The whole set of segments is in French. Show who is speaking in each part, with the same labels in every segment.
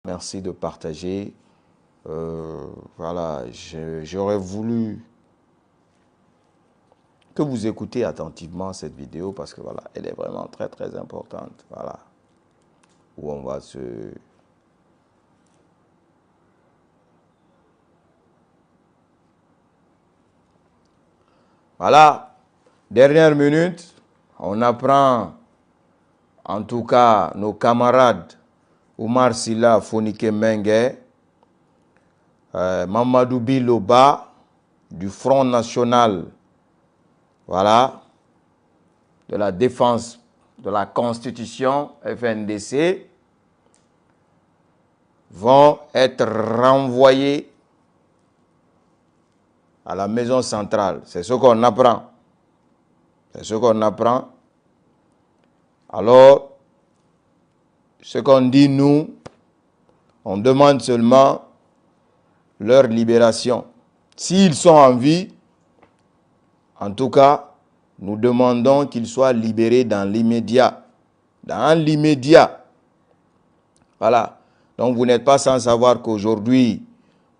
Speaker 1: Merci de partager. Voilà, j'aurais voulu que vous écoutez attentivement cette vidéo parce que voilà, elle est vraiment très très importante. Voilà, où on va se... Voilà, dernière minute, on apprend, en tout cas, nos camarades Oumar Silla Fonike Mengue, Mamadou Biloba du Front National, voilà, de la défense de la Constitution, FNDC, vont être renvoyés à la maison centrale. C'est ce qu'on apprend. C'est ce qu'on apprend. Alors, ce qu'on dit, nous, on demande seulement leur libération. S'ils sont en vie, en tout cas, nous demandons qu'ils soient libérés dans l'immédiat. Dans l'immédiat. Voilà. Donc, vous n'êtes pas sans savoir qu'aujourd'hui,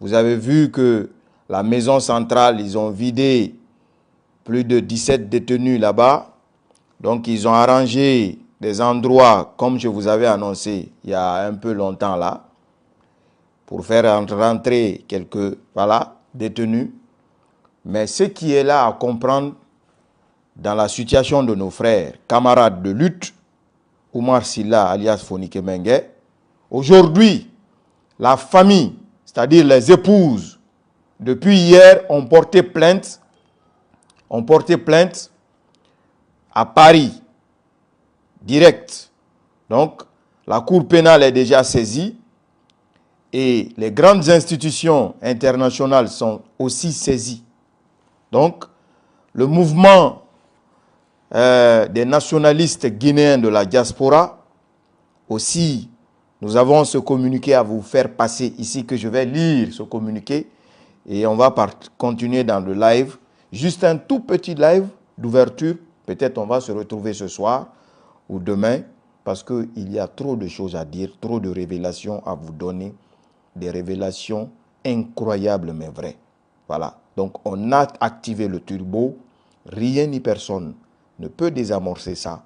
Speaker 1: vous avez vu que la maison centrale, ils ont vidé plus de 17 détenus là-bas. Donc, ils ont arrangé des endroits, comme je vous avais annoncé il y a un peu longtemps là, pour faire rentrer quelques détenus. Mais ce qui est là à comprendre dans la situation de nos frères, camarades de lutte, Oumar Silla alias Fonike Mengue, aujourd'hui, la famille, c'est-à-dire les épouses, depuis hier, ont porté plainte à Paris, direct. Donc, la Cour pénale est déjà saisie et les grandes institutions internationales sont aussi saisies. Donc, le mouvement des nationalistes guinéens de la diaspora, aussi, nous avons ce communiqué à vous faire passer ici, que je vais lire ce communiqué, et on va continuer dans le live. Juste un tout petit live d'ouverture. Peut-être on va se retrouver ce soir ou demain, parce qu'il y a trop de choses à dire, trop de révélations à vous donner, des révélations incroyables mais vraies. Voilà. Donc on a activé le turbo. Rien ni personne ne peut désamorcer ça,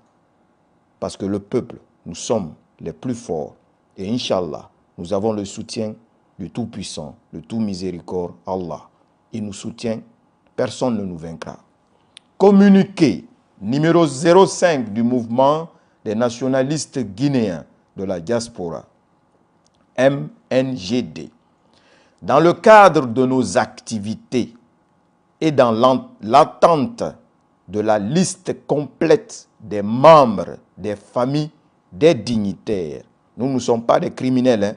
Speaker 1: parce que le peuple, nous sommes les plus forts. Et Inch'Allah, nous avons le soutien du Tout-Puissant, le Tout-Miséricorde, Allah. Il nous soutient, personne ne nous vaincra. Communiqué numéro 05 du mouvement des nationalistes guinéens de la diaspora, MNGD. Dans le cadre de nos activités et dans l'attente de la liste complète des membres, des familles, des dignitaires, nous ne sommes pas des criminels, hein.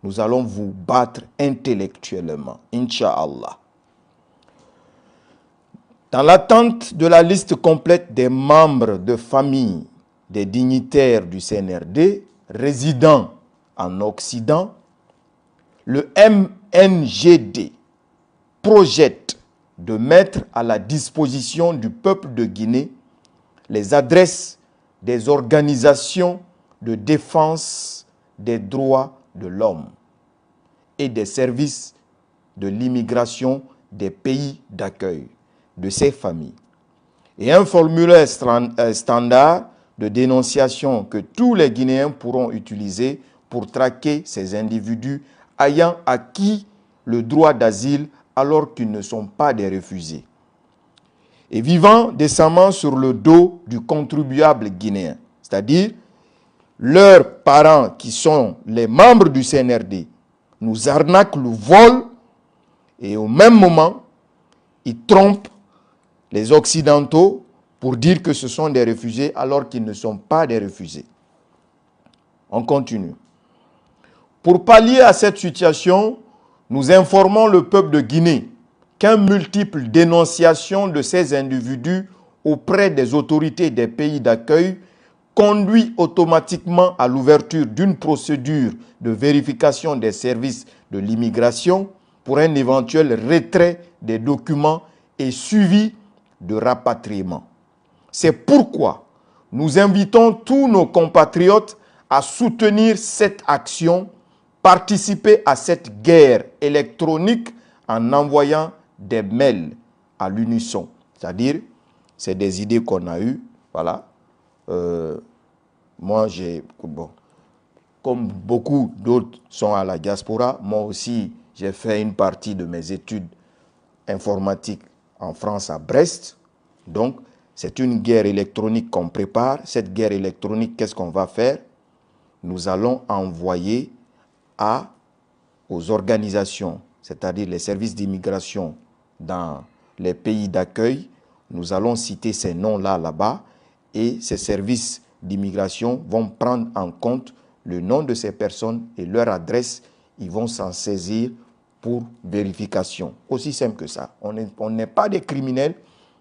Speaker 1: Nous allons vous battre intellectuellement, Inch'Allah. Dans l'attente de la liste complète des membres de famille des dignitaires du CNRD résidant en Occident, le MNGD projette de mettre à la disposition du peuple de Guinée les adresses des organisations de défense des droits de l'homme et des services de l'immigration des pays d'accueil de ces familles, et un formulaire standard de dénonciation que tous les Guinéens pourront utiliser pour traquer ces individus ayant acquis le droit d'asile alors qu'ils ne sont pas des réfugiés et vivant décemment sur le dos du contribuable guinéen, c'est-à-dire leurs parents qui sont les membres du CNRD nous arnaquent, le volent, et au même moment, ils trompent les Occidentaux pour dire que ce sont des réfugiés alors qu'ils ne sont pas des réfugiés. On continue. Pour pallier à cette situation, nous informons le peuple de Guinée qu'un multiple dénonciation de ces individus auprès des autorités des pays d'accueil conduit automatiquement à l'ouverture d'une procédure de vérification des services de l'immigration pour un éventuel retrait des documents et suivi de rapatriement. C'est pourquoi nous invitons tous nos compatriotes à soutenir cette action participer à cette guerre électronique en envoyant des mails à l'unisson. C'est-à-dire, c'est des idées qu'on a eues, voilà. Moi, comme beaucoup d'autres sont à la diaspora, moi aussi, j'ai fait une partie de mes études informatiques en France, à Brest. Donc, c'est une guerre électronique qu'on prépare. Cette guerre électronique, qu'est-ce qu'on va faire? Nous allons envoyer aux organisations, c'est-à-dire les services d'immigration dans les pays d'accueil. Nous allons citer ces noms-là là-bas et ces services d'immigration vont prendre en compte le nom de ces personnes et leur adresse. Ils vont s'en saisir pour vérification. Aussi simple que ça. On n'est pas des criminels.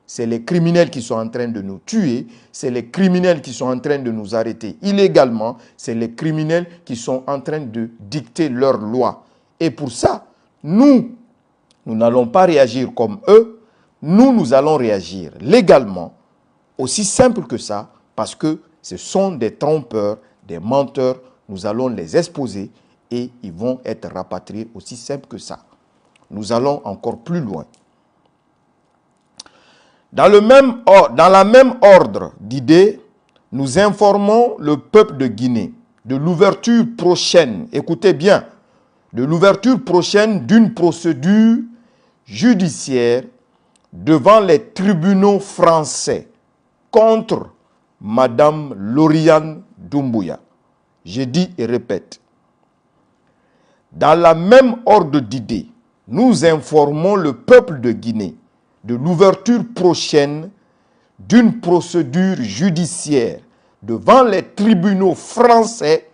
Speaker 1: C'est les criminels qui sont en train de nous tuer. C'est les criminels qui sont en train de nous arrêter illégalement. C'est les criminels qui sont en train de dicter leurs lois. Et pour ça, nous n'allons pas réagir comme eux. Nous allons réagir légalement. Aussi simple que ça, parce que ce sont des trompeurs, des menteurs. Nous allons les exposer et ils vont être rapatriés. Aussi simple que ça. Nous allons encore plus loin. Dans la même ordre d'idées, nous informons le peuple de Guinée de l'ouverture prochaine, écoutez bien, de l'ouverture prochaine d'une procédure judiciaire devant les tribunaux français contre Madame Lauriane Doumbouya. Je dis et répète. Dans la même ordre d'idées, nous informons le peuple de Guinée de l'ouverture prochaine d'une procédure judiciaire devant les tribunaux français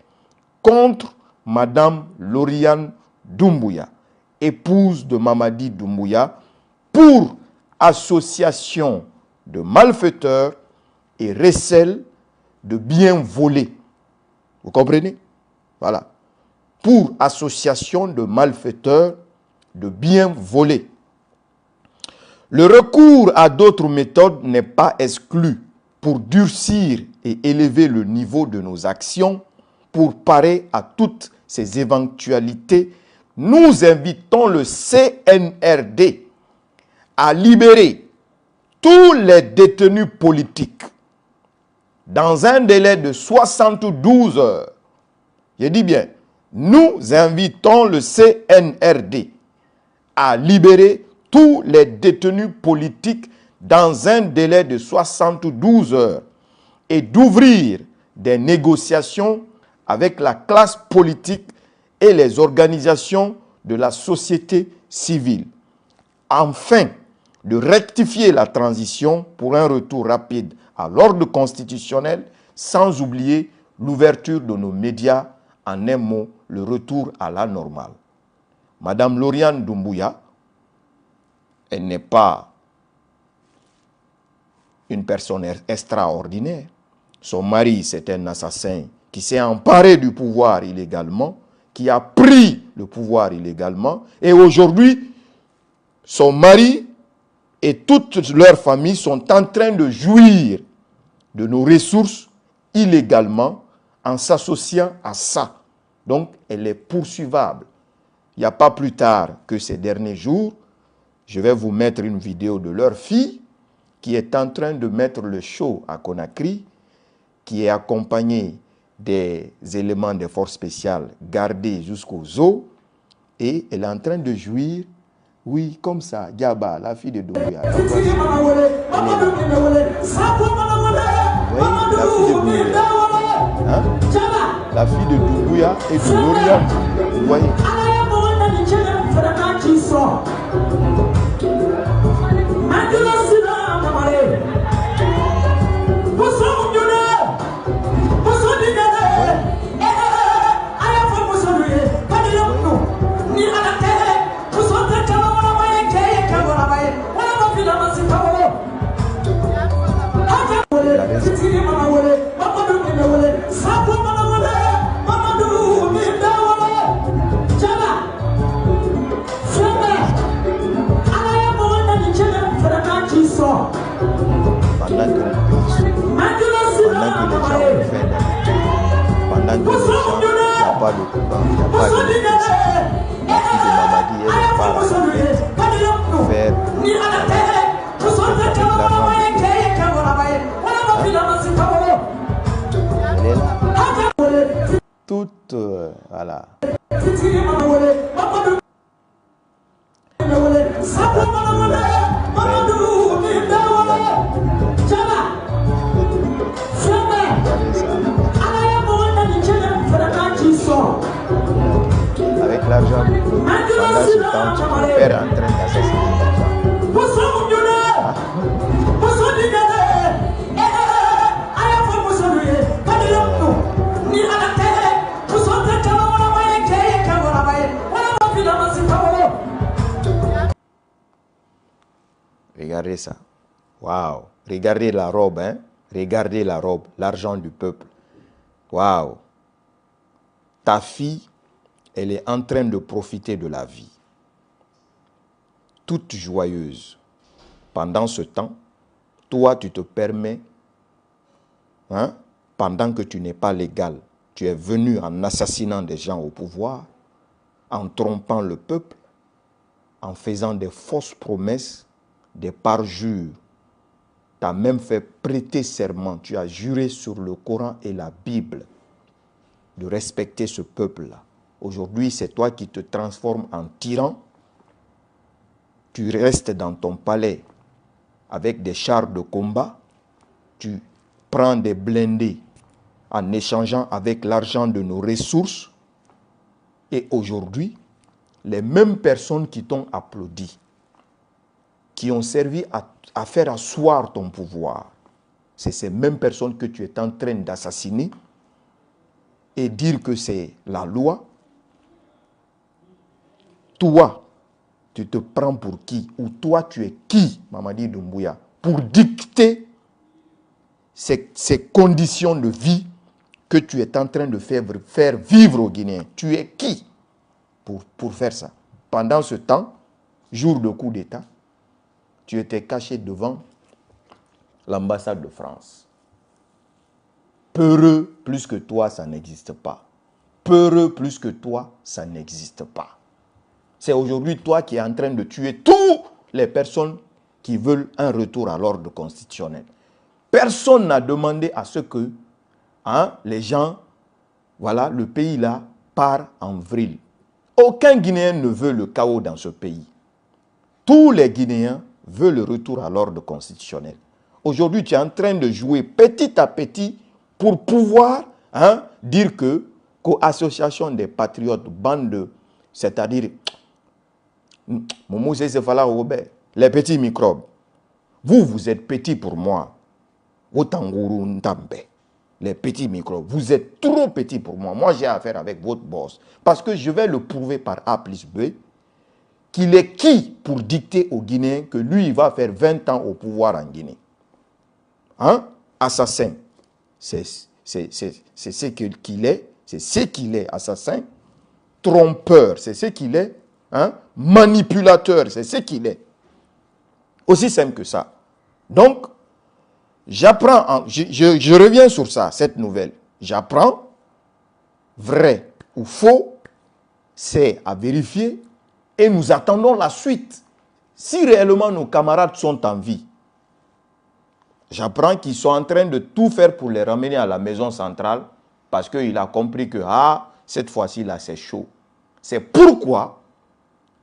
Speaker 1: contre Madame Lauriane Doumbouya, épouse de Mamadi Doumbouya, pour association de malfaiteurs et recel de biens volés. Vous comprenez? Voilà. Pour association de malfaiteurs de biens volés. Le recours à d'autres méthodes n'est pas exclu pour durcir et élever le niveau de nos actions. Pour parer à toutes ces éventualités, nous invitons le CNRD à libérer tous les détenus politiques dans un délai de 72 heures. Je dis bien, nous invitons le CNRD à libérer tous les détenus politiques dans un délai de 72 heures et d'ouvrir des négociations avec la classe politique et les organisations de la société civile, afin de rectifier la transition pour un retour rapide à l'ordre constitutionnel, sans oublier l'ouverture de nos médias, en un mot, le retour à la normale. Madame Lauriane Doumbouya, elle n'est pas une personne extraordinaire. Son mari, c'est un assassin qui s'est emparé du pouvoir illégalement, qui a pris le pouvoir illégalement. Et aujourd'hui, son mari et toute leur famille sont en train de jouir de nos ressources illégalement en s'associant à ça. Donc, elle est poursuivable. Il n'y a pas plus tard que ces derniers jours, je vais vous mettre une vidéo de leur fille qui est en train de mettre le show à Conakry, qui est accompagnée des éléments des forces spéciales gardés jusqu'aux os, et elle est en train de jouir, oui, comme ça, Diaba, la fille de Doumbouya. La fille de Doumbouya. Hein? La fille de Doumbouya et de Lauriane. Vous voyez? pas de courant, il n'y a pas d'électricité. La fille de Mamadi, elle part à la fête faire avec l'argent du peuple. Elle est là. Toute, voilà. Avec l'argent, pendant ce temps, tu peux faire en train d'assassiner l'argent. Regardez ça. Waouh. Regardez la robe, hein. Regardez la robe, l'argent du peuple. Waouh. Ta fille, elle est en train de profiter de la vie. Toute joyeuse. Pendant ce temps, toi, tu te permets, hein, pendant que tu n'es pas légal, tu es venu en assassinant des gens au pouvoir, en trompant le peuple, en faisant des fausses promesses, des parjures. Tu as même fait prêter serment, tu as juré sur le Coran et la Bible de respecter ce peuple-là. Aujourd'hui, c'est toi qui te transformes en tyran. Tu restes dans ton palais avec des chars de combat. Tu prends des blindés en échangeant avec l'argent de nos ressources. Et aujourd'hui, les mêmes personnes qui t'ont applaudi, qui ont servi à faire asseoir ton pouvoir, c'est ces mêmes personnes que tu es en train d'assassiner et dire que c'est la loi. Toi, tu te prends pour qui? Ou toi, tu es qui, Mamadi Doumbouya, pour dicter ces conditions de vie que tu es en train de faire vivre aux Guinéens? Tu es qui pour faire ça? Pendant ce temps, jour de coup d'État, tu étais caché devant l'ambassade de France. Peureux plus que toi, ça n'existe pas. Peureux plus que toi, ça n'existe pas. C'est aujourd'hui toi qui es en train de tuer toutes les personnes qui veulent un retour à l'ordre constitutionnel. Personne n'a demandé à ce que les gens, voilà, le pays là part en vrille. Aucun Guinéen ne veut le chaos dans ce pays. Tous les Guinéens veulent le retour à l'ordre constitutionnel. Aujourd'hui, tu es en train de jouer petit à petit pour pouvoir dire que l'association des patriotes, bande de, c'est-à-dire les petits microbes. Vous êtes petits pour moi. Les petits microbes, vous êtes trop petits pour moi. Moi, j'ai affaire avec votre boss. Parce que je vais le prouver par A plus B qu'il est qui pour dicter aux Guinéens que lui, il va faire 20 ans au pouvoir en Guinée. Assassin. C'est ce qu'il est. C'est ce qu'il est, assassin. Trompeur, c'est ce qu'il est. Manipulateur, c'est ce qu'il est. Aussi simple que ça. Donc, j'apprends, je reviens sur ça, cette nouvelle. J'apprends, vrai ou faux, c'est à vérifier et nous attendons la suite. Si réellement nos camarades sont en vie, j'apprends qu'ils sont en train de tout faire pour les ramener à la maison centrale parce qu'il a compris que cette fois-ci là c'est chaud. C'est pourquoi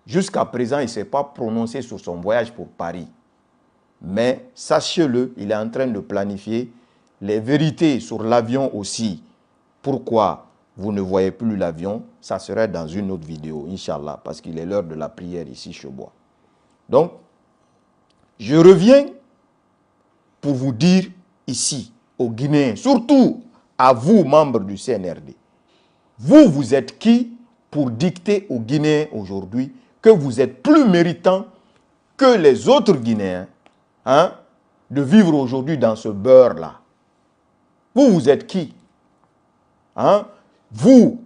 Speaker 1: jusqu'à présent il ne s'est pas prononcé sur son voyage pour Paris. Mais sachez-le, il est en train de planifier les vérités sur l'avion aussi. Pourquoi vous ne voyez plus l'avion? Ça serait dans une autre vidéo, Inch'Allah, parce qu'il est l'heure de la prière ici chez moi. Donc, je reviens pour vous dire ici, aux Guinéens, surtout à vous, membres du CNRD, vous êtes qui pour dicter aux Guinéens aujourd'hui que vous êtes plus méritants que les autres Guinéens de vivre aujourd'hui dans ce beurre-là? Vous êtes qui? Vous,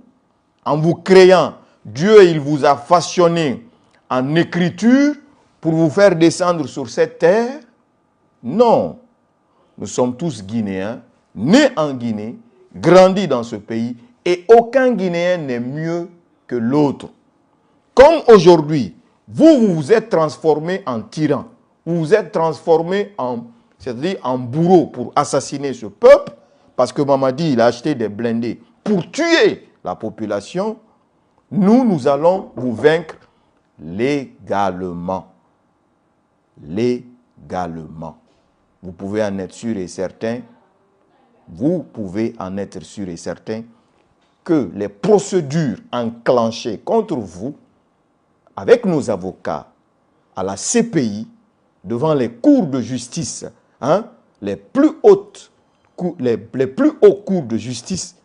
Speaker 1: en vous créant, Dieu, il vous a façonné en écriture pour vous faire descendre sur cette terre? Non. Nous sommes tous Guinéens, nés en Guinée, grandis dans ce pays Et aucun Guinéen n'est mieux que l'autre. Comme aujourd'hui, vous vous êtes transformé en tyran, vous vous êtes transformé c'est-à-dire en bourreau pour assassiner ce peuple, parce que Mamadi, il a acheté des blindés pour tuer la population. Nous allons vous vaincre légalement. Légalement. Vous pouvez en être sûr et certain, que les procédures enclenchées contre vous, avec nos avocats, à la CPI, devant les cours de justice, les plus hauts cours de justice,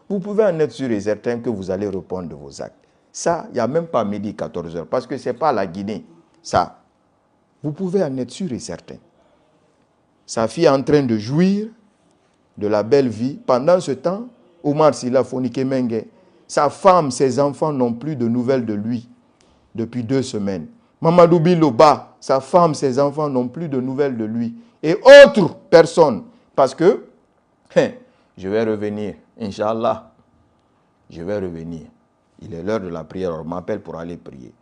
Speaker 1: vous pouvez en être sûr et certain que vous allez répondre de vos actes. Ça, il n'y a même pas midi 14h, parce que ce n'est pas la Guinée. Ça, vous pouvez en être sûr et certain. Sa fille est en train de jouir de la belle vie. Pendant ce temps, Omar Sila Fonike Menge, sa femme, ses enfants n'ont plus de nouvelles de lui depuis 2 semaines. Mamadou Biloba, sa femme, ses enfants n'ont plus de nouvelles de lui. Et autres personnes. Parce que, je vais revenir, Inch'Allah. Je vais revenir. Il est l'heure de la prière, on m'appelle pour aller prier.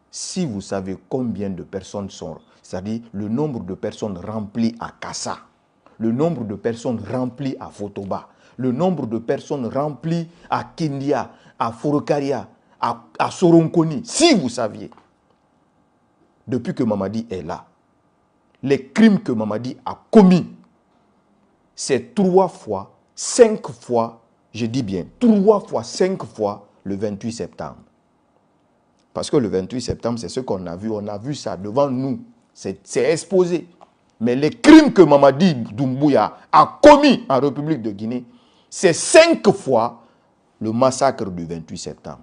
Speaker 1: Si vous savez combien de personnes sont, c'est-à-dire le nombre de personnes remplies à Kassa, le nombre de personnes remplies à Fotoba, le nombre de personnes remplies à Kindia, à Forokaria, à Soronkoni, si vous saviez, depuis que Mamadi est là, les crimes que Mamadi a commis, c'est 3 fois, 5 fois, je dis bien 3 fois, 5 fois le 28 septembre. Parce que le 28 septembre, c'est ce qu'on a vu ça devant nous, c'est exposé. Mais les crimes que Mamadi Doumbouya a commis en République de Guinée, c'est 5 fois le massacre du 28 septembre.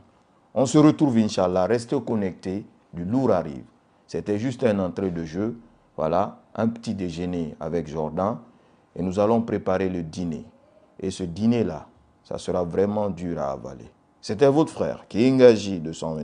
Speaker 1: On se retrouve, Inch'Allah, restez connectés, du lourd arrive. C'était juste un entrée de jeu, voilà, un petit déjeuner avec Jordan, et nous allons préparer le dîner. Et ce dîner-là, ça sera vraiment dur à avaler. C'était votre frère, Kingaji de 120.